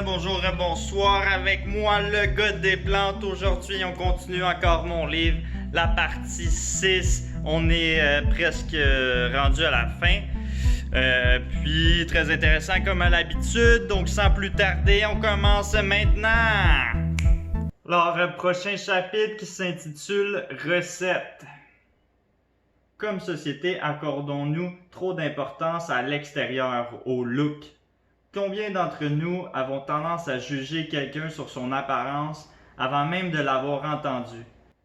Bonjour et bonsoir, avec moi le gars des plantes. Aujourd'hui, on continue encore mon livre, la partie 6. On est presque rendu à la fin. Puis très intéressant comme à l'habitude. Donc sans plus tarder, on commence maintenant. Alors, prochain chapitre qui s'intitule Recettes. Comme société, accordons-nous trop d'importance à l'extérieur, au look. Combien d'entre nous avons tendance à juger quelqu'un sur son apparence avant même de l'avoir entendu?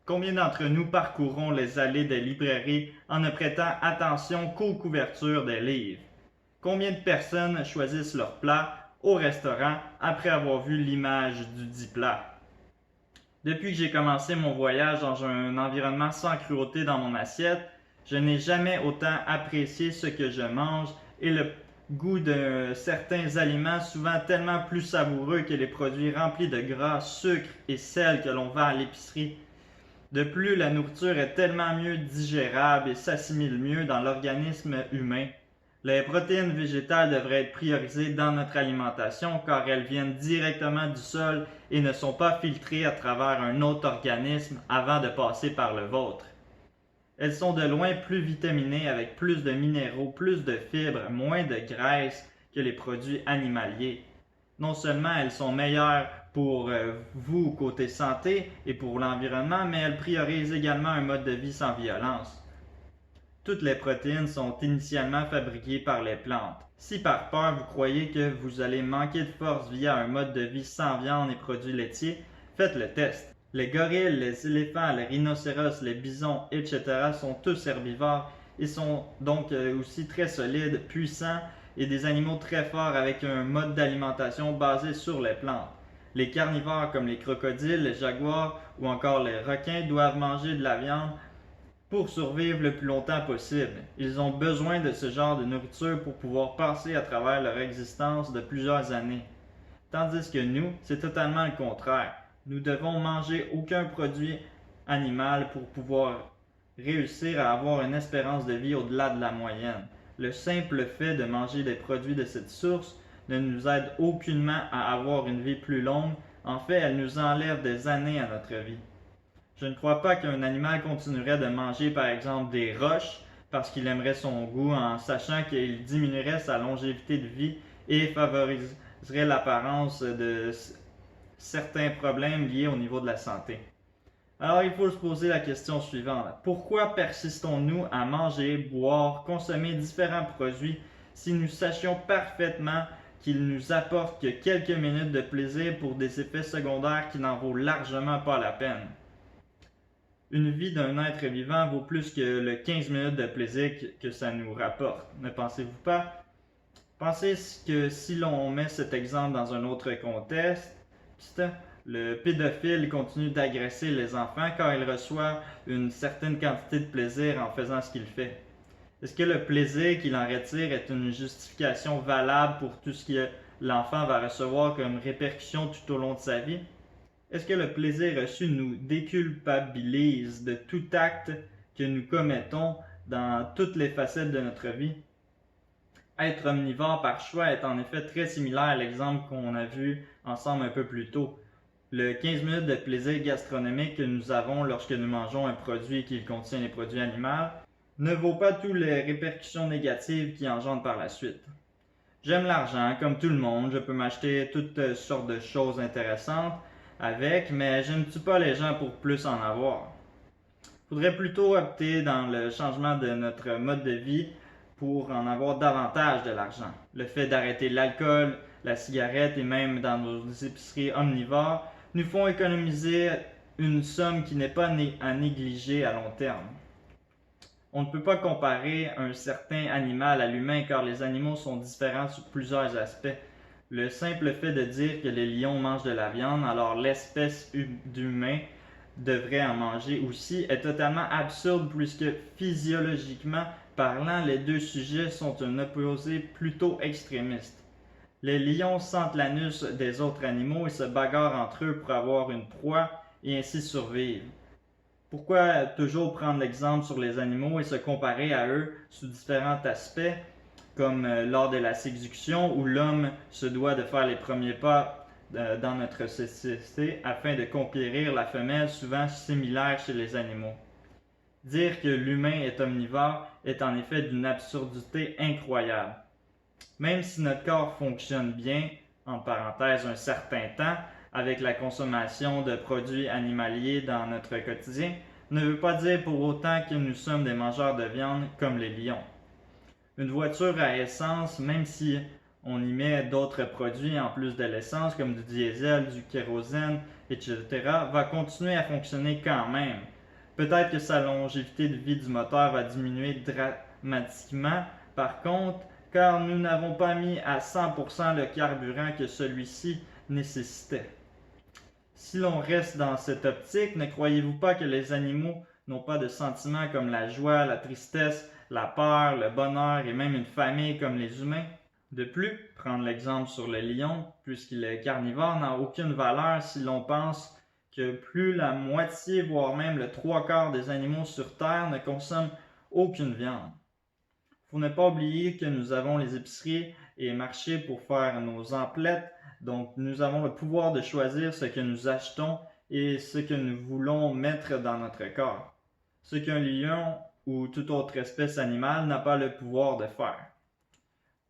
Combien d'entre nous parcourons les allées des librairies en ne prêtant attention qu'aux couvertures des livres? Combien de personnes choisissent leur plat au restaurant après avoir vu l'image du dit plat? Depuis que j'ai commencé mon voyage dans un environnement sans cruauté dans mon assiette, je n'ai jamais autant apprécié ce que je mange et le goût de certains aliments souvent tellement plus savoureux que les produits remplis de gras, sucre et sel que l'on vend à l'épicerie. De plus, la nourriture est tellement mieux digérable et s'assimile mieux dans l'organisme humain. Les protéines végétales devraient être priorisées dans notre alimentation car elles viennent directement du sol et ne sont pas filtrées à travers un autre organisme avant de passer par le vôtre. Elles sont de loin plus vitaminées avec plus de minéraux, plus de fibres, moins de graisse que les produits animaliers. Non seulement elles sont meilleures pour vous côté santé et pour l'environnement, mais elles priorisent également un mode de vie sans violence. Toutes les protéines sont initialement fabriquées par les plantes. Si par peur vous croyez que vous allez manquer de force via un mode de vie sans viande et produits laitiers, faites le test. Les gorilles, les éléphants, les rhinocéros, les bisons, etc. sont tous herbivores et sont donc aussi très solides, puissants et des animaux très forts avec un mode d'alimentation basé sur les plantes. Les carnivores comme les crocodiles, les jaguars ou encore les requins doivent manger de la viande pour survivre le plus longtemps possible. Ils ont besoin de ce genre de nourriture pour pouvoir passer à travers leur existence de plusieurs années. Tandis que nous, c'est totalement le contraire. Nous devons manger aucun produit animal pour pouvoir réussir à avoir une espérance de vie au-delà de la moyenne. Le simple fait de manger des produits de cette source ne nous aide aucunement à avoir une vie plus longue. En fait, elle nous enlève des années à notre vie. Je ne crois pas qu'un animal continuerait de manger par exemple des roches parce qu'il aimerait son goût en sachant qu'il diminuerait sa longévité de vie et favoriserait l'apparence de certains problèmes liés au niveau de la santé. Alors il faut se poser la question suivante. Pourquoi persistons-nous à manger, boire, consommer différents produits si nous sachions parfaitement qu'ils nous apportent que quelques minutes de plaisir pour des effets secondaires qui n'en vaut largement pas la peine? Une vie d'un être vivant vaut plus que le 15 minutes de plaisir que ça nous rapporte. Ne pensez-vous pas? Pensez que si l'on met cet exemple dans un autre contexte, le pédophile continue d'agresser les enfants car il reçoit une certaine quantité de plaisir en faisant ce qu'il fait. Est-ce que le plaisir qu'il en retire est une justification valable pour tout ce que l'enfant va recevoir comme répercussion tout au long de sa vie? Est-ce que le plaisir reçu nous déculpabilise de tout acte que nous commettons dans toutes les facettes de notre vie? Être omnivore par choix est en effet très similaire à l'exemple qu'on a vu ensemble un peu plus tôt. Le 15 minutes de plaisir gastronomique que nous avons lorsque nous mangeons un produit qui contient des produits animaux ne vaut pas toutes les répercussions négatives qui engendrent par la suite. J'aime l'argent, comme tout le monde, je peux m'acheter toutes sortes de choses intéressantes avec, mais je ne tue pas les gens pour plus en avoir. Il faudrait plutôt opter dans le changement de notre mode de vie pour en avoir davantage de l'argent. Le fait d'arrêter l'alcool, la cigarette et même dans nos épiceries omnivores nous font économiser une somme qui n'est pas à négliger à long terme. On ne peut pas comparer un certain animal à l'humain car les animaux sont différents sur plusieurs aspects. Le simple fait de dire que les lions mangent de la viande, alors l'espèce d'humain devrait en manger aussi, est totalement absurde puisque physiologiquement parlant, les deux sujets sont un opposé plutôt extrémiste. Les lions sentent l'anus des autres animaux et se bagarrent entre eux pour avoir une proie et ainsi survivre. Pourquoi toujours prendre l'exemple sur les animaux et se comparer à eux sous différents aspects? comme lors de la séduction où l'homme se doit de faire les premiers pas dans notre société afin de conquérir la femelle, souvent similaire chez les animaux. Dire que l'humain est omnivore est en effet d'une absurdité incroyable. Même si notre corps fonctionne bien, en parenthèse un certain temps, avec la consommation de produits animaliers dans notre quotidien, ne veut pas dire pour autant que nous sommes des mangeurs de viande comme les lions. Une voiture à essence, même si on y met d'autres produits en plus de l'essence comme du diesel, du kérosène, etc., va continuer à fonctionner quand même. Peut-être que sa longévité de vie du moteur va diminuer dramatiquement, par contre, car nous n'avons pas mis à 100% le carburant que celui-ci nécessitait. Si l'on reste dans cette optique, ne croyez-vous pas que les animaux n'ont pas de sentiments comme la joie, la tristesse, la peur, le bonheur et même une famille comme les humains? De plus, prendre l'exemple sur le lion, puisqu'il est carnivore, n'a aucune valeur si l'on pense que plus la moitié, voire même le 3/4 des animaux sur Terre ne consomment aucune viande. Faut ne pas oublier que nous avons les épiceries et marchés pour faire nos emplettes, donc nous avons le pouvoir de choisir ce que nous achetons et ce que nous voulons mettre dans notre corps. Ce qu'un lion ou toute autre espèce animale n'a pas le pouvoir de faire.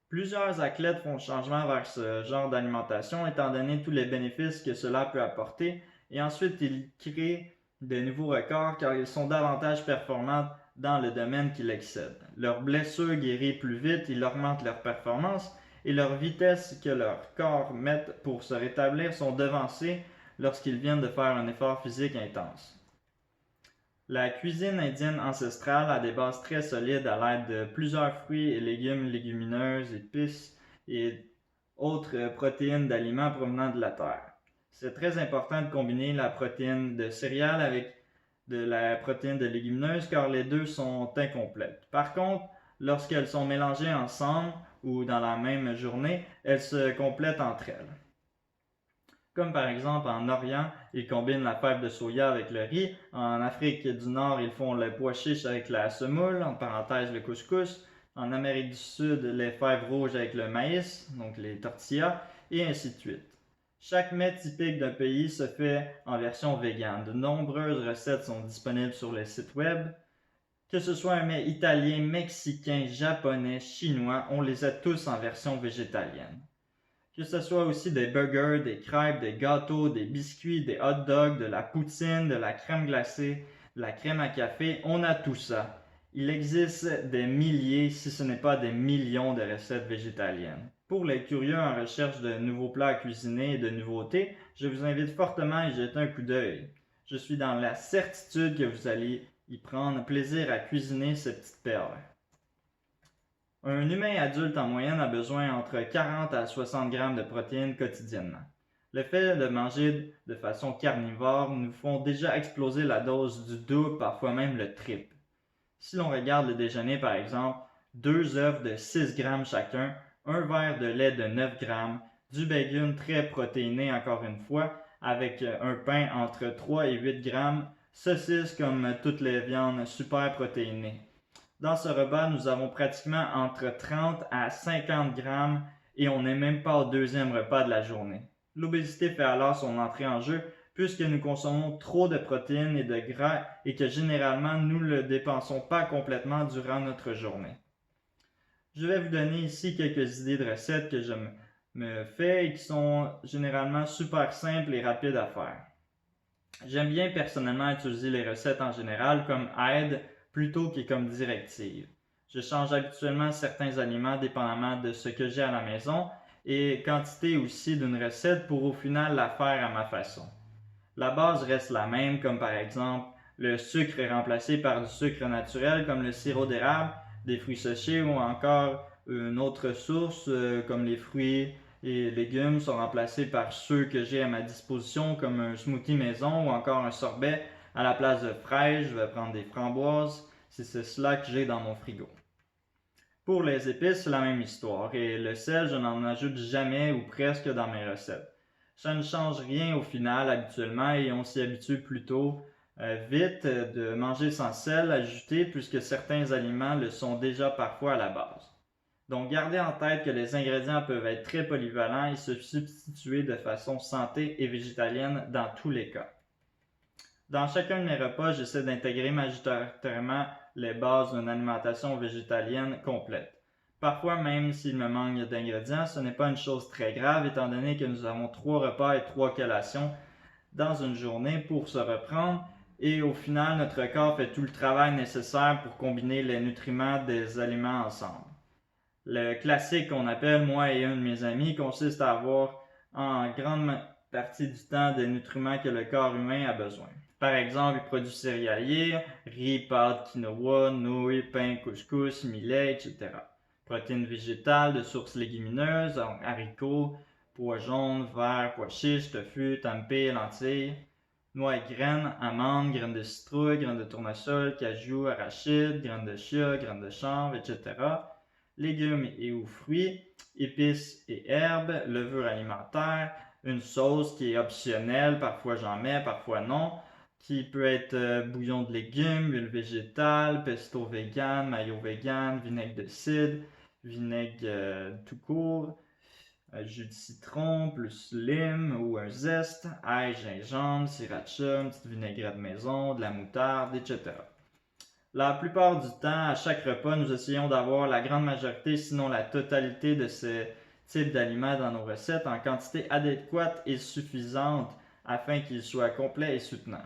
Plusieurs athlètes font changement vers ce genre d'alimentation étant donné tous les bénéfices que cela peut apporter et ensuite ils créent de nouveaux records car ils sont davantage performants dans le domaine qui l'excède. Leurs blessures guérissent plus vite, ils augmentent leur performance et leur vitesse que leur corps met pour se rétablir sont devancées lorsqu'ils viennent de faire un effort physique intense. La cuisine indienne ancestrale a des bases très solides à l'aide de plusieurs fruits et légumes, légumineuses, épices et autres protéines d'aliments provenant de la terre. C'est très important de combiner la protéine de céréales avec de la protéine de légumineuse car les deux sont incomplètes. Par contre, lorsqu'elles sont mélangées ensemble ou dans la même journée, elles se complètent entre elles. Comme par exemple en Orient, ils combinent la fève de soya avec le riz. En Afrique du Nord, ils font le pois chiche avec la semoule, en parenthèse le couscous. En Amérique du Sud, les fèves rouges avec le maïs, donc les tortillas, et ainsi de suite. Chaque mets typique d'un pays se fait en version végane. De nombreuses recettes sont disponibles sur les sites web. Que ce soit un mets italien, mexicain, japonais, chinois, on les a tous en version végétalienne. Que ce soit aussi des burgers, des crêpes, des gâteaux, des biscuits, des hot dogs, de la poutine, de la crème glacée, de la crème à café, on a tout ça. Il existe des milliers, si ce n'est pas des millions de recettes végétaliennes. Pour les curieux en recherche de nouveaux plats à cuisiner et de nouveautés, je vous invite fortement à y jeter un coup d'œil. Je suis dans la certitude que vous allez y prendre plaisir à cuisiner ces petites perles. Un humain adulte en moyenne a besoin entre 40 à 60 grammes de protéines quotidiennement. Le fait de manger de façon carnivore nous font déjà exploser la dose du double, parfois même le triple. Si l'on regarde le déjeuner par exemple, 2 œufs de 6 grammes chacun, un verre de lait de 9 grammes, du bacon très protéiné encore une fois, avec un pain entre 3 et 8 grammes, saucisses comme toutes les viandes super protéinées. Dans ce repas, nous avons pratiquement entre 30 à 50 grammes et on n'est même pas au deuxième repas de la journée. L'obésité fait alors son entrée en jeu puisque nous consommons trop de protéines et de gras et que généralement nous ne le dépensons pas complètement durant notre journée. Je vais vous donner ici quelques idées de recettes que je me fais et qui sont généralement super simples et rapides à faire. J'aime bien personnellement utiliser les recettes en général comme aide plutôt que comme directive. Je change habituellement certains aliments dépendamment de ce que j'ai à la maison et quantité aussi d'une recette pour au final la faire à ma façon. La base reste la même comme par exemple le sucre est remplacé par du sucre naturel comme le sirop d'érable, des fruits séchés ou encore une autre source comme les fruits et légumes sont remplacés par ceux que j'ai à ma disposition comme un smoothie maison ou encore un sorbet. À la place de fraises, je vais prendre des framboises, c'est cela que j'ai dans mon frigo. Pour les épices, c'est la même histoire et le sel, je n'en ajoute jamais ou presque dans mes recettes. Ça ne change rien au final habituellement et on s'y habitue plutôt vite de manger sans sel ajouté puisque certains aliments le sont déjà parfois à la base. Donc, gardez en tête que les ingrédients peuvent être très polyvalents et se substituer de façon santé et végétalienne dans tous les cas. Dans chacun de mes repas, j'essaie d'intégrer majoritairement les bases d'une alimentation végétalienne complète. Parfois, même s'il me manque d'ingrédients, ce n'est pas une chose très grave étant donné que nous avons 3 repas et 3 collations dans une journée pour se reprendre et au final, notre corps fait tout le travail nécessaire pour combiner les nutriments des aliments ensemble. Le classique qu'on appelle, moi et un de mes amis, consiste à avoir en grande partie du temps des nutriments que le corps humain a besoin. Par exemple, les produits céréaliers, riz, pâtes, quinoa, nouilles, pain, couscous, millet, etc. Protéines végétales de sources légumineuses, haricots, pois jaunes, verts, pois chiches, tofu, tempeh, lentilles, noix et graines, amandes, graines de citrouille, graines de tournesol, cajou, arachides, graines de chia, graines de chanvre, etc. Légumes et ou fruits, épices et herbes, levures alimentaires, une sauce qui est optionnelle, parfois j'en mets, parfois non, qui peut être bouillon de légumes, huile végétale, pesto vegan, mayo vegan, vinaigre de cidre, vinaigre tout court, jus de citron, plus lime ou un zeste, ail, gingembre, sriracha, une petite vinaigrette maison, de la moutarde, etc. La plupart du temps, à chaque repas, nous essayons d'avoir la grande majorité, sinon la totalité de ces types d'aliments dans nos recettes en quantité adéquate et suffisante afin qu'ils soient complets et soutenants.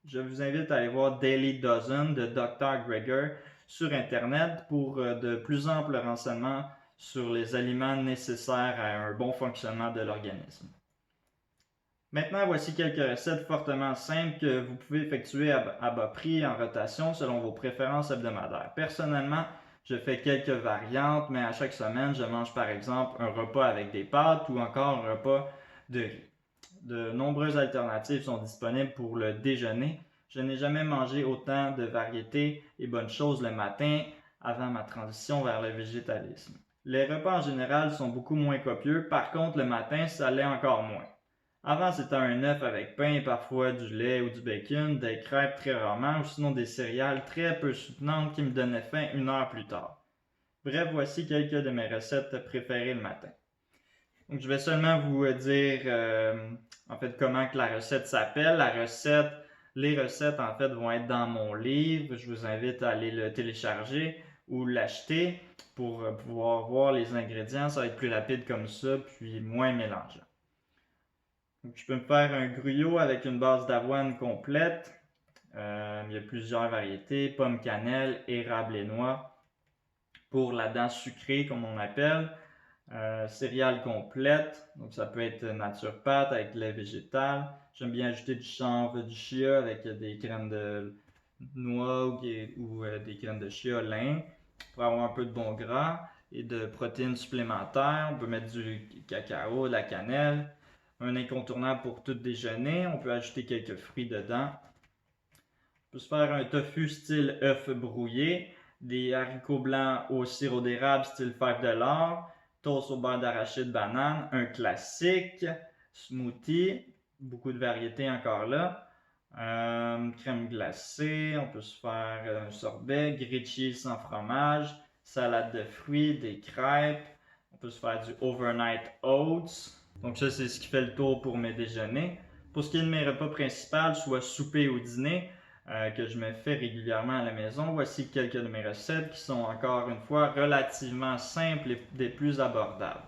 Je vous invite à aller voir Daily Dozen de Dr. Greger sur Internet pour de plus amples renseignements sur les aliments nécessaires à un bon fonctionnement de l'organisme. Maintenant, voici quelques recettes fortement simples que vous pouvez effectuer à bas prix en rotation selon vos préférences hebdomadaires. Personnellement, je fais quelques variantes, mais à chaque semaine, je mange par exemple un repas avec des pâtes ou encore un repas de riz. De nombreuses alternatives sont disponibles pour le déjeuner. Je n'ai jamais mangé autant de variétés et bonnes choses le matin avant ma transition vers le végétalisme. Les repas en général sont beaucoup moins copieux, par contre le matin, ça l'est encore moins. Avant, c'était un œuf avec pain, parfois du lait ou du bacon, des crêpes très rarement, ou sinon des céréales très peu soutenantes qui me donnaient faim 1 heure plus tard. Bref, voici quelques de mes recettes préférées le matin. Donc, je vais seulement vous dire en fait comment que la recette s'appelle. Les recettes en fait vont être dans mon livre. Je vous invite à aller le télécharger ou l'acheter pour pouvoir voir les ingrédients. Ça va être plus rapide comme ça, puis moins mélangeant. Donc, je peux me faire un gruyot avec une base d'avoine complète. Il y a plusieurs variétés, pommes cannelle, érable et noix. Pour la dent sucrée, comme on appelle, céréales complètes. Donc, ça peut être nature pâte avec lait végétal. J'aime bien ajouter du chanvre, du chia avec des graines de noix ou des graines de chia lin pour avoir un peu de bon gras et de protéines supplémentaires. On peut mettre du cacao, de la cannelle. Un incontournable pour tout déjeuner. On peut ajouter quelques fruits dedans. On peut se faire un tofu style œuf brouillé, des haricots blancs au sirop d'érable style fève de l'or, toast au beurre d'arachide banane, un classique, smoothie, beaucoup de variétés encore là, crème glacée, on peut se faire un sorbet, grilled cheese sans fromage, salade de fruits, des crêpes, on peut se faire du overnight oats. Donc ça, c'est ce qui fait le tour pour mes déjeuners. Pour ce qui est de mes repas principaux, soit souper ou dîner, que je me fais régulièrement à la maison, voici quelques de mes recettes qui sont encore une fois relativement simples et des plus abordables.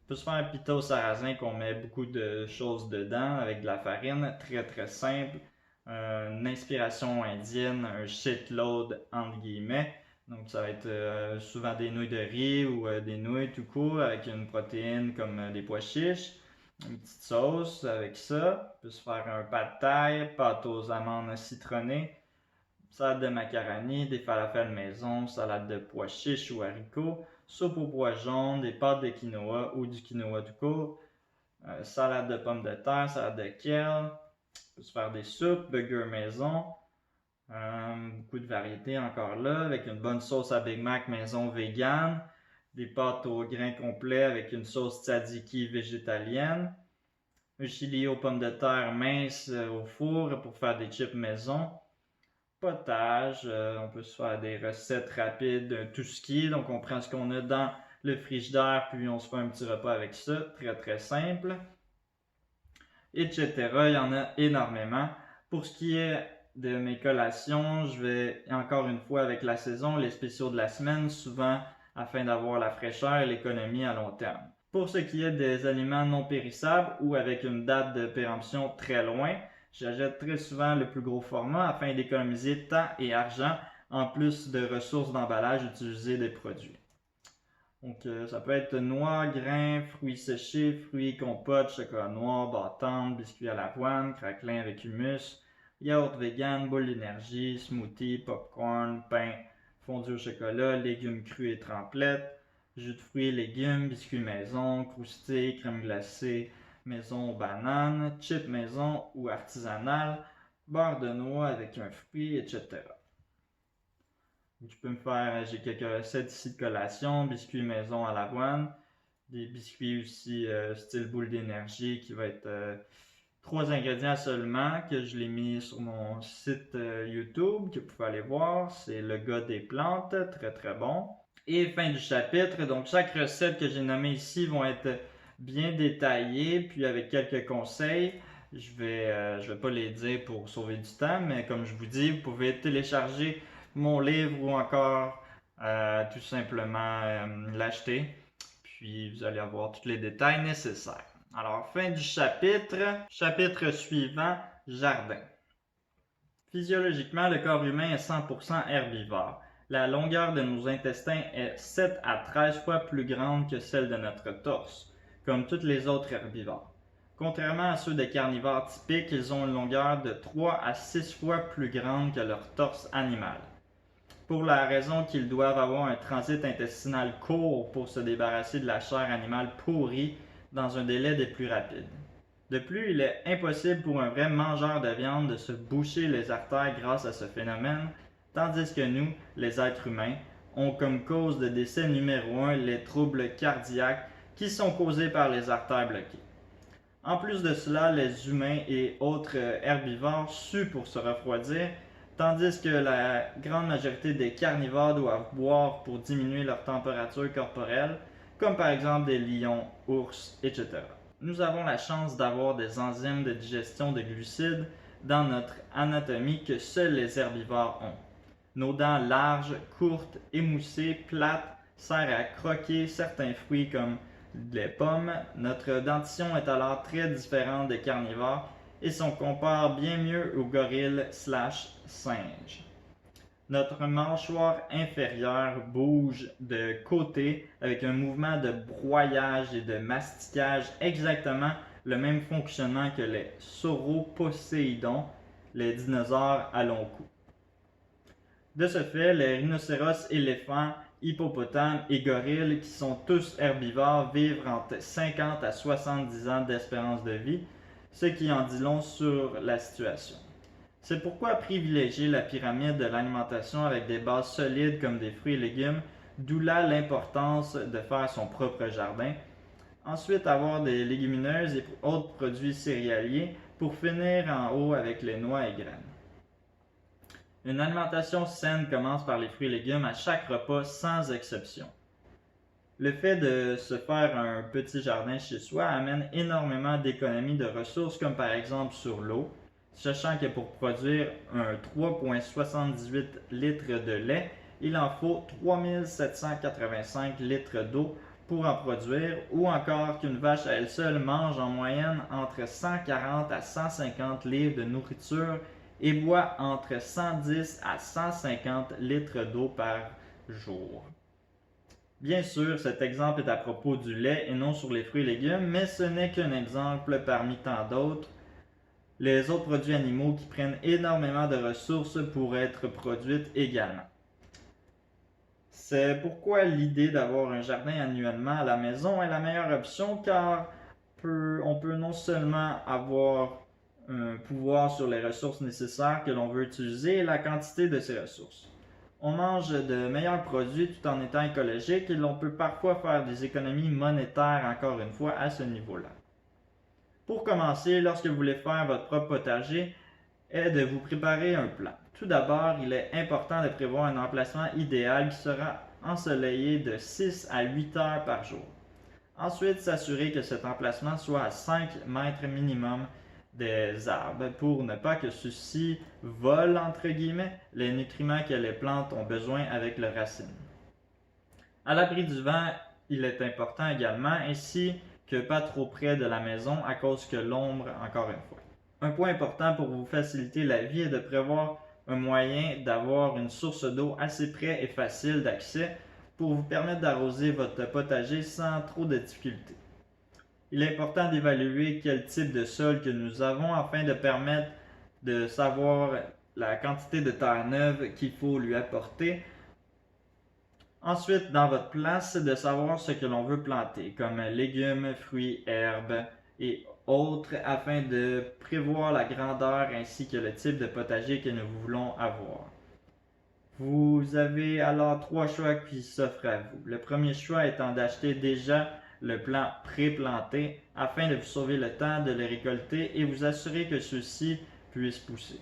On peut se faire un pita au sarrasin qu'on met beaucoup de choses dedans avec de la farine, très très simple. Une inspiration indienne, un shitload entre guillemets. Donc ça va être souvent des nouilles de riz ou des nouilles tout court avec une protéine comme des pois chiches. Une petite sauce avec ça. On peut se faire un pad thai, pâte aux amandes citronnées, salade de macaroni, des falafels maison, salade de pois chiches ou haricots, soupe aux pois jaunes, des pâtes de quinoa ou du quinoa tout court, salade de pommes de terre, salade de kale. On peut se faire des soupes, burgers maison. Beaucoup de variétés encore là, avec une bonne sauce à Big Mac maison vegan, des pâtes au grain complet avec une sauce tzatziki végétalienne, un chili aux pommes de terre mince au four pour faire des chips maison, potage, on peut se faire des recettes rapides, tout ski, donc on prend ce qu'on a dans le frigidaire, puis on se fait un petit repas avec ça, très très simple, etc. Il y en a énormément. Pour ce qui est de mes collations, je vais encore une fois avec la saison, les spéciaux de la semaine, souvent afin d'avoir la fraîcheur et l'économie à long terme. Pour ce qui est des aliments non périssables ou avec une date de péremption très loin, j'achète très souvent le plus gros format afin d'économiser temps et argent en plus de ressources d'emballage utilisées des produits. Donc ça peut être noix, grains, fruits séchés, fruits, compotes, chocolat noir, bâtons, biscuits à l'avoine, craquelins avec humus, yaourt vegan, boule d'énergie, smoothie, popcorn, pain, fondu au chocolat, légumes crus et tremplettes, jus de fruits et légumes, biscuits maison, croustilles, crème glacée, maison aux bananes, chips maison ou artisanal, beurre de noix avec un fruit, etc. Je peux me faire, j'ai quelques recettes ici de collation, biscuits maison à l'avoine, des biscuits aussi style boule d'énergie qui va être 3 ingrédients seulement que je l'ai mis sur mon site YouTube que vous pouvez aller voir, c'est le gars des plantes, très très bon. Et fin du chapitre, donc chaque recette que j'ai nommée ici vont être bien détaillées puis avec quelques conseils. Je vais pas les dire pour sauver du temps, mais comme je vous dis, vous pouvez télécharger mon livre ou encore tout simplement l'acheter. Puis vous allez avoir tous les détails nécessaires. Alors, fin du chapitre. Chapitre suivant, jardin. Physiologiquement, le corps humain est 100% herbivore. La longueur de nos intestins est 7 à 13 fois plus grande que celle de notre torse, comme tous les autres herbivores. Contrairement à ceux des carnivores typiques, ils ont une longueur de 3 à 6 fois plus grande que leur torse animal, pour la raison qu'ils doivent avoir un transit intestinal court pour se débarrasser de la chair animale pourrie dans un délai des plus rapides. De plus, il est impossible pour un vrai mangeur de viande de se boucher les artères grâce à ce phénomène, tandis que nous, les êtres humains, ont comme cause de décès numéro 1 les troubles cardiaques qui sont causés par les artères bloquées. En plus de cela, les humains et autres herbivores suent pour se refroidir, tandis que la grande majorité des carnivores doivent boire pour diminuer leur température corporelle, comme par exemple des lions, ours, etc. Nous avons la chance d'avoir des enzymes de digestion de glucides dans notre anatomie que seuls les herbivores ont. Nos dents larges, courtes, émoussées, plates, servent à croquer certains fruits comme les pommes. Notre dentition est alors très différente des carnivores et s'on compare bien mieux aux gorilles/singes. Notre mâchoire inférieure bouge de côté avec un mouvement de broyage et de mastiquage, exactement le même fonctionnement que les sauroposéidons, les dinosaures à long cou. De ce fait, les rhinocéros, éléphants, hippopotames et gorilles, qui sont tous herbivores, vivent entre 50 à 70 ans d'espérance de vie, ce qui en dit long sur la situation. C'est pourquoi privilégier la pyramide de l'alimentation avec des bases solides comme des fruits et légumes, d'où là l'importance de faire son propre jardin. Ensuite, avoir des légumineuses et autres produits céréaliers pour finir en haut avec les noix et graines. Une alimentation saine commence par les fruits et légumes à chaque repas sans exception. Le fait de se faire un petit jardin chez soi amène énormément d'économies de ressources comme par exemple sur l'eau, sachant que pour produire un 3,78 litres de lait, il en faut 3785 litres d'eau pour en produire, ou encore qu'une vache à elle seule mange en moyenne entre 140 à 150 livres de nourriture et boit entre 110 à 150 litres d'eau par jour. Bien sûr, cet exemple est à propos du lait et non sur les fruits et légumes, mais ce n'est qu'un exemple parmi tant d'autres. Les autres produits animaux qui prennent énormément de ressources pour être produites également. C'est pourquoi l'idée d'avoir un jardin annuellement à la maison est la meilleure option, car on peut non seulement avoir un pouvoir sur les ressources nécessaires que l'on veut utiliser et la quantité de ces ressources. On mange de meilleurs produits tout en étant écologique et l'on peut parfois faire des économies monétaires encore une fois à ce niveau-là. Pour commencer, lorsque vous voulez faire votre propre potager, est de vous préparer un plan. Tout d'abord, il est important de prévoir un emplacement idéal qui sera ensoleillé de 6 à 8 heures par jour. Ensuite, s'assurer que cet emplacement soit à 5 mètres minimum des arbres pour ne pas que ceux-ci volent, entre guillemets, les nutriments que les plantes ont besoin avec leurs racines. À l'abri du vent, il est important également, ainsi que pas trop près de la maison à cause que l'ombre, encore une fois. Un point important pour vous faciliter la vie est de prévoir un moyen d'avoir une source d'eau assez près et facile d'accès pour vous permettre d'arroser votre potager sans trop de difficultés. Il est important d'évaluer quel type de sol que nous avons afin de permettre de savoir la quantité de terre neuve qu'il faut lui apporter. Ensuite, dans votre plan, c'est de savoir ce que l'on veut planter, comme légumes, fruits, herbes et autres, afin de prévoir la grandeur ainsi que le type de potager que nous voulons avoir. Vous avez alors 3 choix qui s'offrent à vous. Le premier choix étant d'acheter déjà le plant pré-planté afin de vous sauver le temps de le récolter et vous assurer que ceux-ci puissent pousser.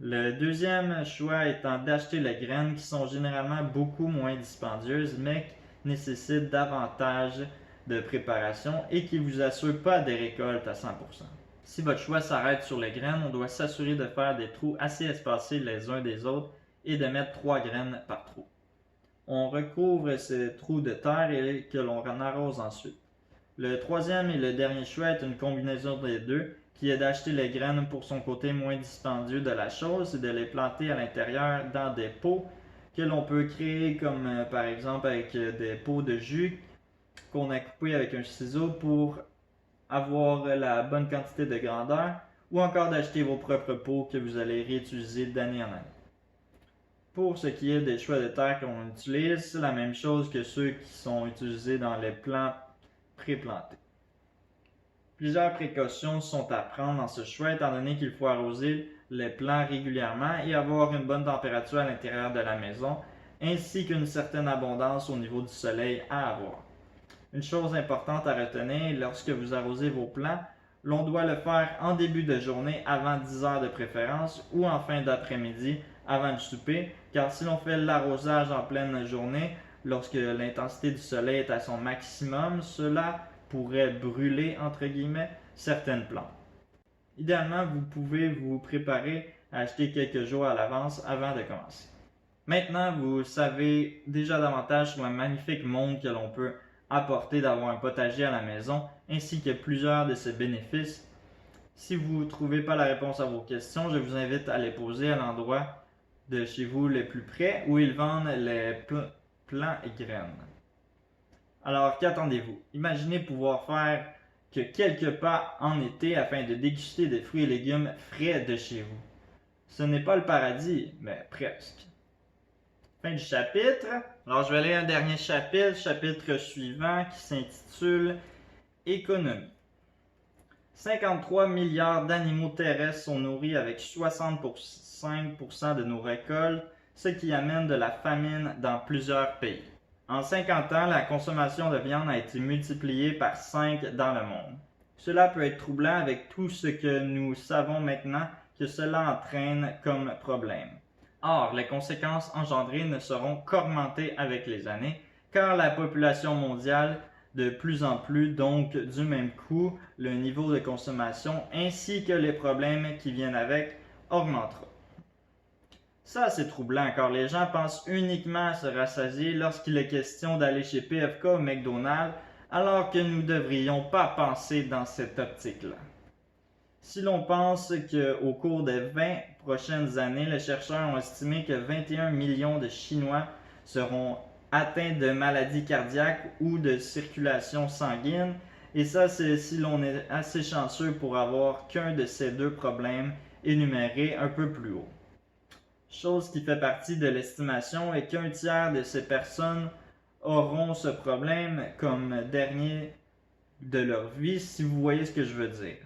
Le deuxième choix étant d'acheter les graines qui sont généralement beaucoup moins dispendieuses mais qui nécessitent davantage de préparation et qui ne vous assurent pas des récoltes à 100%. Si votre choix s'arrête sur les graines, on doit s'assurer de faire des trous assez espacés les uns des autres et de mettre 3 graines par trou. On recouvre ces trous de terre et que l'on arrose ensuite. Le troisième et le dernier choix est une combinaison des deux, qui est d'acheter les graines pour son côté moins dispendieux de la chose et de les planter à l'intérieur dans des pots que l'on peut créer comme par exemple avec des pots de jus qu'on a coupés avec un ciseau pour avoir la bonne quantité de grandeur ou encore d'acheter vos propres pots que vous allez réutiliser d'année en année. Pour ce qui est des choix de terre qu'on utilise, c'est la même chose que ceux qui sont utilisés dans les plants pré-plantés. Plusieurs précautions sont à prendre dans ce choix étant donné qu'il faut arroser les plants régulièrement et avoir une bonne température à l'intérieur de la maison, ainsi qu'une certaine abondance au niveau du soleil à avoir. Une chose importante à retenir, lorsque vous arrosez vos plants, l'on doit le faire en début de journée avant 10 heures de préférence ou en fin d'après-midi avant le souper, car si l'on fait l'arrosage en pleine journée, lorsque l'intensité du soleil est à son maximum, cela pourrait brûler, entre guillemets, certaines plantes. Idéalement, vous pouvez vous préparer à acheter quelques jours à l'avance avant de commencer. Maintenant, vous savez déjà davantage sur le magnifique monde que l'on peut apporter d'avoir un potager à la maison, ainsi que plusieurs de ses bénéfices. Si vous ne trouvez pas la réponse à vos questions, je vous invite à les poser à l'endroit de chez vous le plus près où ils vendent les plants et graines. Alors, qu'attendez-vous? Imaginez pouvoir faire que quelques pas en été afin de déguster des fruits et légumes frais de chez vous. Ce n'est pas le paradis, mais presque. Fin du chapitre. Alors, je vais lire un dernier chapitre suivant qui s'intitule Économie. 53 milliards d'animaux terrestres sont nourris avec 65% de nos récoltes, ce qui amène de la famine dans plusieurs pays. En 50 ans, la consommation de viande a été multipliée par 5 dans le monde. Cela peut être troublant avec tout ce que nous savons maintenant que cela entraîne comme problème. Or, les conséquences engendrées ne seront qu'augmentées avec les années, car la population mondiale de plus en plus, donc du même coup, le niveau de consommation ainsi que les problèmes qui viennent avec augmentera. Ça, c'est troublant car les gens pensent uniquement à se rassasier lorsqu'il est question d'aller chez PFK ou McDonald's, alors que nous ne devrions pas penser dans cette optique-là. Si l'on pense qu'au cours des 20 prochaines années, les chercheurs ont estimé que 21 millions de Chinois seront atteints de maladies cardiaques ou de circulation sanguine, et ça, c'est si l'on est assez chanceux pour avoir qu'un de ces deux problèmes énumérés un peu plus haut. Chose qui fait partie de l'estimation est qu'un tiers de ces personnes auront ce problème comme dernier de leur vie, si vous voyez ce que je veux dire.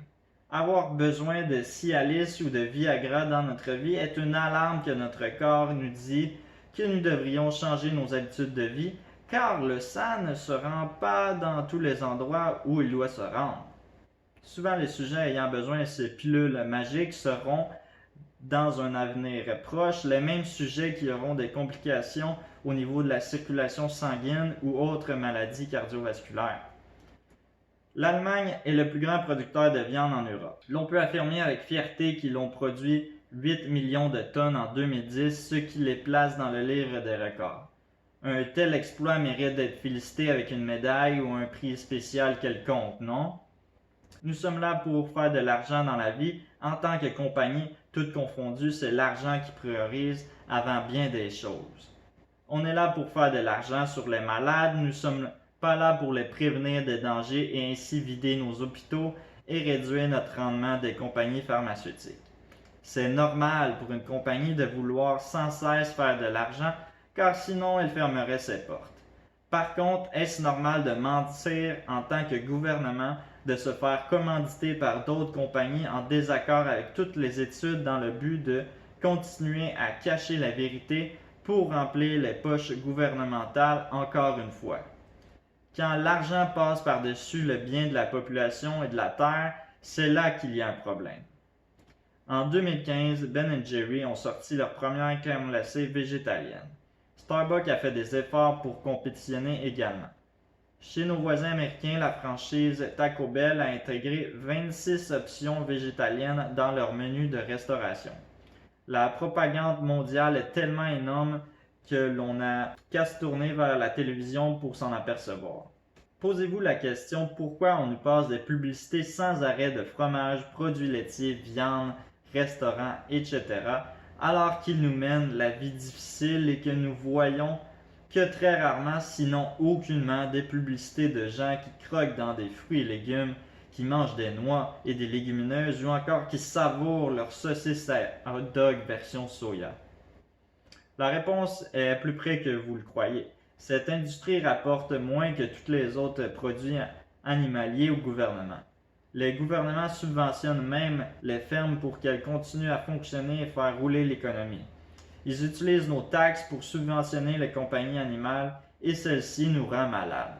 Avoir besoin de Cialis ou de Viagra dans notre vie est une alarme que notre corps nous dit que nous devrions changer nos habitudes de vie, car le sang ne se rend pas dans tous les endroits où il doit se rendre. Souvent, les sujets ayant besoin de ces pilules magiques seront dans un avenir proche les mêmes sujets qui auront des complications au niveau de la circulation sanguine ou autres maladies cardiovasculaires. L'Allemagne est le plus grand producteur de viande en Europe. L'on peut affirmer avec fierté qu'ils ont produit 8 millions de tonnes en 2010, ce qui les place dans le livre des records. Un tel exploit mérite d'être félicité avec une médaille ou un prix spécial quelconque, non? Nous sommes là pour faire de l'argent dans la vie. En tant que compagnie, toutes confondues, c'est l'argent qui priorise avant bien des choses. On est là pour faire de l'argent sur les malades, nous ne sommes pas là pour les prévenir des dangers et ainsi vider nos hôpitaux et réduire notre rendement des compagnies pharmaceutiques. C'est normal pour une compagnie de vouloir sans cesse faire de l'argent, car sinon elle fermerait ses portes. Par contre, est-ce normal de mentir en tant que gouvernement, de se faire commanditer par d'autres compagnies en désaccord avec toutes les études dans le but de continuer à cacher la vérité pour remplir les poches gouvernementales encore une fois? Quand l'argent passe par-dessus le bien de la population et de la terre, c'est là qu'il y a un problème. En 2015, Ben & Jerry ont sorti leur première crème glacée végétalienne. Starbucks a fait des efforts pour compétitionner également. Chez nos voisins américains, la franchise Taco Bell a intégré 26 options végétaliennes dans leur menu de restauration. La propagande mondiale est tellement énorme que l'on n'a qu'à se tourner vers la télévision pour s'en apercevoir. Posez-vous la question pourquoi on nous passe des publicités sans arrêt de fromage, produits laitiers, viande, restaurants, etc., alors qu'ils nous mènent la vie difficile et que nous voyons que très rarement, sinon aucunement, des publicités de gens qui croquent dans des fruits et légumes, qui mangent des noix et des légumineuses ou encore qui savourent leur saucisse à hot dog version soya. La réponse est plus près que vous le croyez. Cette industrie rapporte moins que tous les autres produits animaliers au gouvernement. Les gouvernements subventionnent même les fermes pour qu'elles continuent à fonctionner et faire rouler l'économie. Ils utilisent nos taxes pour subventionner les compagnies animales et celles-ci nous rendent malades.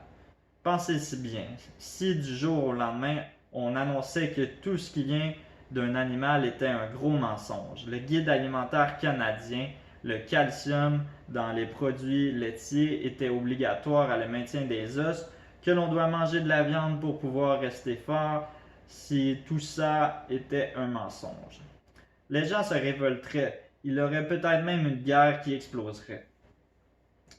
Pensez-y bien, si du jour au lendemain on annonçait que tout ce qui vient d'un animal était un gros mensonge, le guide alimentaire canadien, le calcium dans les produits laitiers était obligatoire à le maintien des os, que l'on doit manger de la viande pour pouvoir rester fort, si tout ça était un mensonge. Les gens se révolteraient, il y aurait peut-être même une guerre qui exploserait.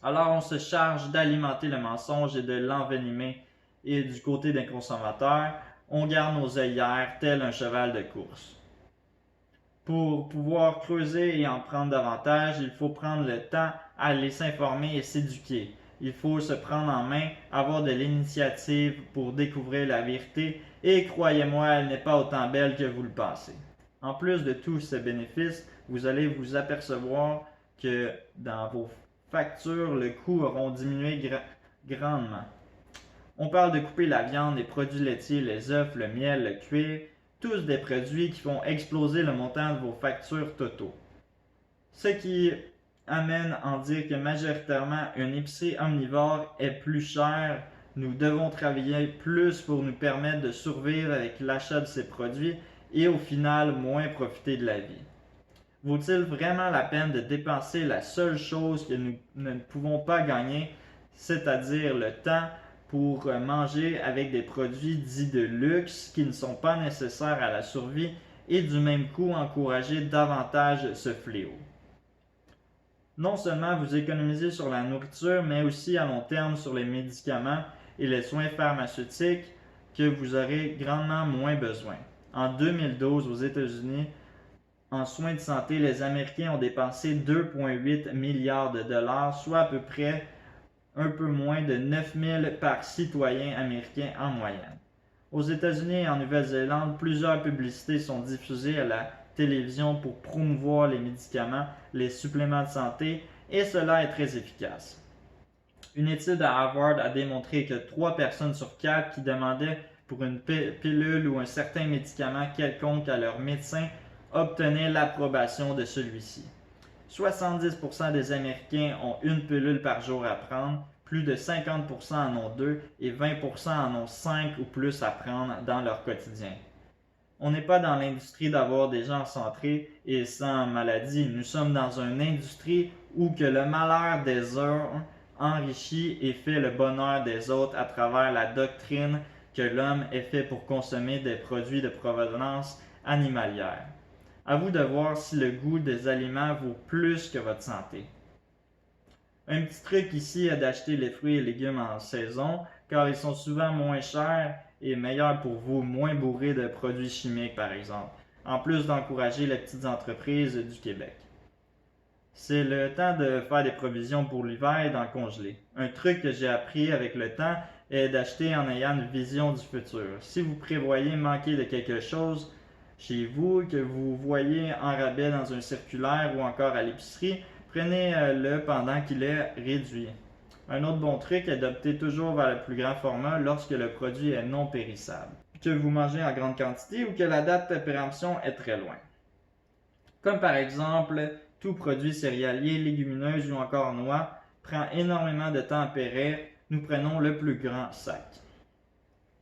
Alors on se charge d'alimenter le mensonge et de l'envenimer, et du côté des consommateurs, on garde nos œillères tel un cheval de course. Pour pouvoir creuser et en prendre davantage, il faut prendre le temps à aller s'informer et s'éduquer. Il faut se prendre en main, avoir de l'initiative pour découvrir la vérité et croyez-moi, elle n'est pas autant belle que vous le pensez. En plus de tous ces bénéfices, vous allez vous apercevoir que dans vos factures, le coût auront diminué grandement. On parle de couper la viande, les produits laitiers, les œufs, le miel, le cuir, tous des produits qui font exploser le montant de vos factures totaux. Ce qui amène à en dire que majoritairement une épicerie omnivore est plus chère. Nous devons travailler plus pour nous permettre de survivre avec l'achat de ces produits et au final moins profiter de la vie. Vaut-il vraiment la peine de dépenser la seule chose que nous ne pouvons pas gagner, c'est-à-dire le temps pour manger avec des produits dits de luxe qui ne sont pas nécessaires à la survie et du même coup encourager davantage ce fléau? Non seulement vous économisez sur la nourriture, mais aussi à long terme sur les médicaments et les soins pharmaceutiques que vous aurez grandement moins besoin. En 2012, aux États-Unis, en soins de santé, les Américains ont dépensé 2,8 milliards de dollars, soit à peu près un peu moins de 9 000 par citoyen américain en moyenne. Aux États-Unis et en Nouvelle-Zélande, plusieurs publicités sont diffusées à la télévision pour promouvoir les médicaments, les suppléments de santé, et cela est très efficace. Une étude à Harvard a démontré que 3 personnes sur 4 qui demandaient pour une pilule ou un certain médicament quelconque à leur médecin obtenaient l'approbation de celui-ci. 70% des Américains ont une pilule par jour à prendre, plus de 50% en ont 2 et 20% en ont 5 ou plus à prendre dans leur quotidien. On n'est pas dans l'industrie d'avoir des gens centrés et sans maladie. Nous sommes dans une industrie où que le malheur des uns enrichit et fait le bonheur des autres à travers la doctrine que l'homme est fait pour consommer des produits de provenance animalière. À vous de voir si le goût des aliments vaut plus que votre santé. Un petit truc ici est d'acheter les fruits et légumes en saison, car ils sont souvent moins chers et meilleurs pour vous, moins bourrés de produits chimiques par exemple, en plus d'encourager les petites entreprises du Québec. C'est le temps de faire des provisions pour l'hiver et d'en congeler. Un truc que j'ai appris avec le temps est d'acheter en ayant une vision du futur. Si vous prévoyez manquer de quelque chose chez vous, que vous voyez en rabais dans un circulaire ou encore à l'épicerie, prenez-le pendant qu'il est réduit. Un autre bon truc est d'opter toujours vers le plus grand format lorsque le produit est non périssable, que vous mangez en grande quantité ou que la date de péremption est très loin. Comme par exemple, tout produit céréalier, légumineuse ou encore noix prend énormément de temps à périr, nous prenons le plus grand sac.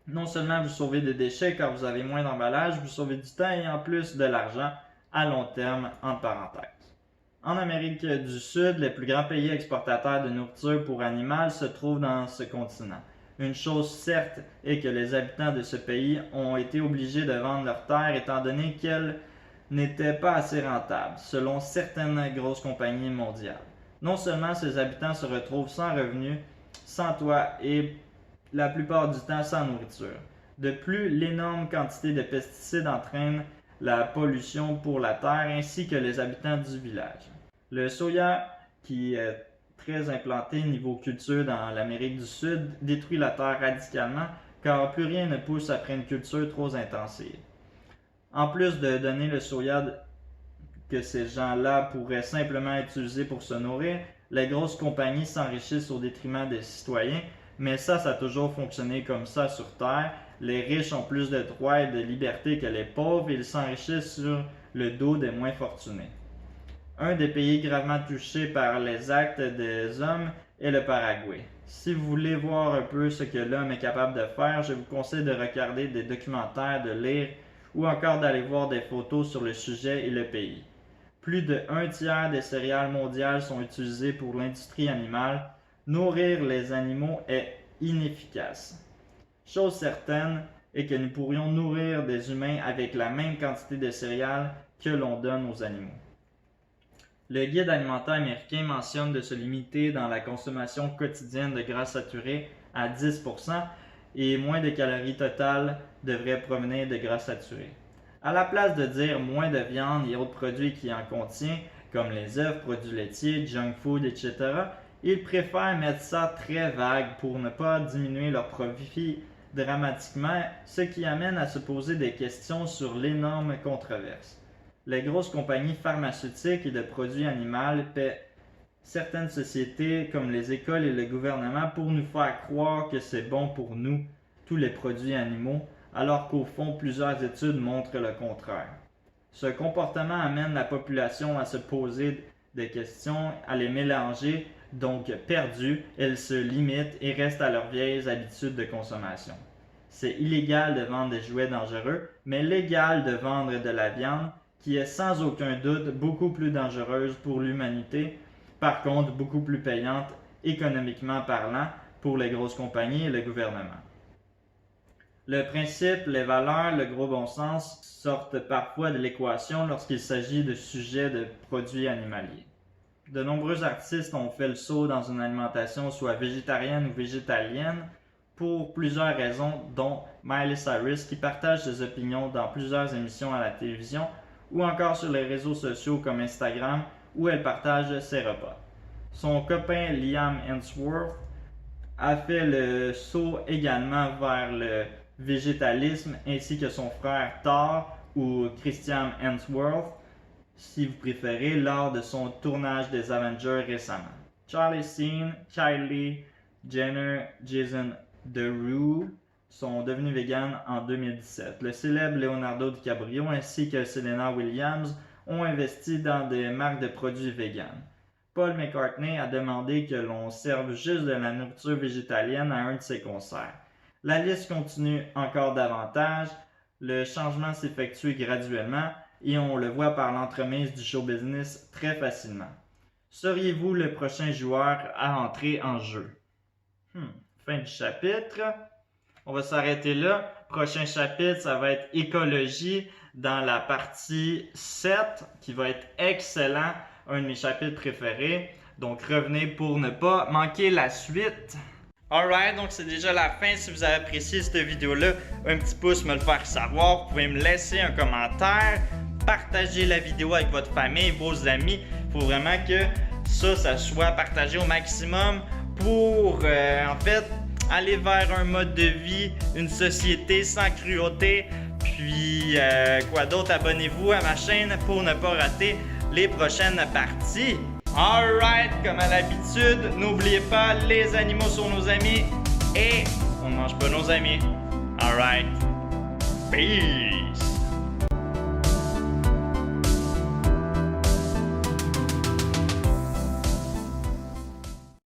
Non seulement vous sauvez des déchets car vous avez moins d'emballage, vous sauvez du temps et en plus de l'argent à long terme, entre parenthèses. En Amérique du Sud, les plus grands pays exportateurs de nourriture pour animaux se trouvent dans ce continent. Une chose certes est que les habitants de ce pays ont été obligés de vendre leurs terres étant donné qu'elles n'étaient pas assez rentables, selon certaines grosses compagnies mondiales. Non seulement ces habitants se retrouvent sans revenus, sans toit et la plupart du temps sans nourriture. De plus, l'énorme quantité de pesticides entraîne la pollution pour la terre ainsi que les habitants du village. Le soya, qui est très implanté niveau culture dans l'Amérique du Sud, détruit la terre radicalement car plus rien ne pousse après une culture trop intensive. En plus de donner le soya que ces gens-là pourraient simplement utiliser pour se nourrir, les grosses compagnies s'enrichissent au détriment des citoyens, mais ça a toujours fonctionné comme ça sur Terre. Les riches ont plus de droits et de libertés que les pauvres et ils s'enrichissent sur le dos des moins fortunés. Un des pays gravement touchés par les actes des hommes est le Paraguay. Si vous voulez voir un peu ce que l'homme est capable de faire, je vous conseille de regarder des documentaires, de lire ou encore d'aller voir des photos sur le sujet et le pays. Plus de 1/3 des céréales mondiales sont utilisées pour l'industrie animale. Nourrir les animaux est inefficace. Chose certaine est que nous pourrions nourrir des humains avec la même quantité de céréales que l'on donne aux animaux. Le guide alimentaire américain mentionne de se limiter dans la consommation quotidienne de gras saturés à 10% et moins de calories totales devraient provenir de gras saturés. À la place de dire moins de viande et autres produits qui en contiennent, comme les œufs, produits laitiers, junk food, etc., ils préfèrent mettre ça très vague pour ne pas diminuer leurs profits dramatiquement, ce qui amène à se poser des questions sur l'énorme controverse. Les grosses compagnies pharmaceutiques et de produits animaux paient certaines sociétés comme les écoles et le gouvernement pour nous faire croire que c'est bon pour nous, tous les produits animaux, alors qu'au fond plusieurs études montrent le contraire. Ce comportement amène la population à se poser des questions, à les mélanger, donc perdues, elles se limitent et restent à leurs vieilles habitudes de consommation. C'est illégal de vendre des jouets dangereux, mais légal de vendre de la viande qui est sans aucun doute beaucoup plus dangereuse pour l'humanité, par contre beaucoup plus payante économiquement parlant pour les grosses compagnies et le gouvernement. Le principe, les valeurs, le gros bon sens sortent parfois de l'équation lorsqu'il s'agit de sujets de produits animaliers. De nombreux artistes ont fait le saut dans une alimentation soit végétarienne ou végétalienne pour plusieurs raisons, dont Miley Cyrus qui partage ses opinions dans plusieurs émissions à la télévision ou encore sur les réseaux sociaux comme Instagram où elle partage ses repas. Son copain Liam Hemsworth a fait le saut également vers le végétalisme ainsi que son frère Thor ou Christian Hemsworth si vous préférez lors de son tournage des Avengers récemment. Charlie Sheen, Kylie Jenner, Jason Derulo sont devenus véganes en 2017. Le célèbre Leonardo DiCaprio ainsi que Serena Williams ont investi dans des marques de produits véganes. Paul McCartney a demandé que l'on serve juste de la nourriture végétalienne à un de ses concerts. La liste continue encore davantage. Le changement s'effectue graduellement et on le voit par l'entremise du show business très facilement. Seriez-vous le prochain joueur à entrer en jeu? Fin du chapitre. On va s'arrêter là. Prochain chapitre, ça va être écologie dans la partie 7 qui va être excellent. Un de mes chapitres préférés. Donc revenez pour ne pas manquer la suite. Alright, donc c'est déjà la fin. Si vous avez apprécié cette vidéo-là, un petit pouce me le faire savoir. Vous pouvez me laisser un commentaire. Partagez la vidéo avec votre famille, vos amis. Il faut vraiment que ça soit partagé au maximum pour, en fait, aller vers un mode de vie, une société sans cruauté. Puis, quoi d'autre? Abonnez-vous à ma chaîne pour ne pas rater les prochaines parties. Alright, comme à l'habitude, n'oubliez pas, les animaux sont nos amis et on ne mange pas nos amis. Alright, peace!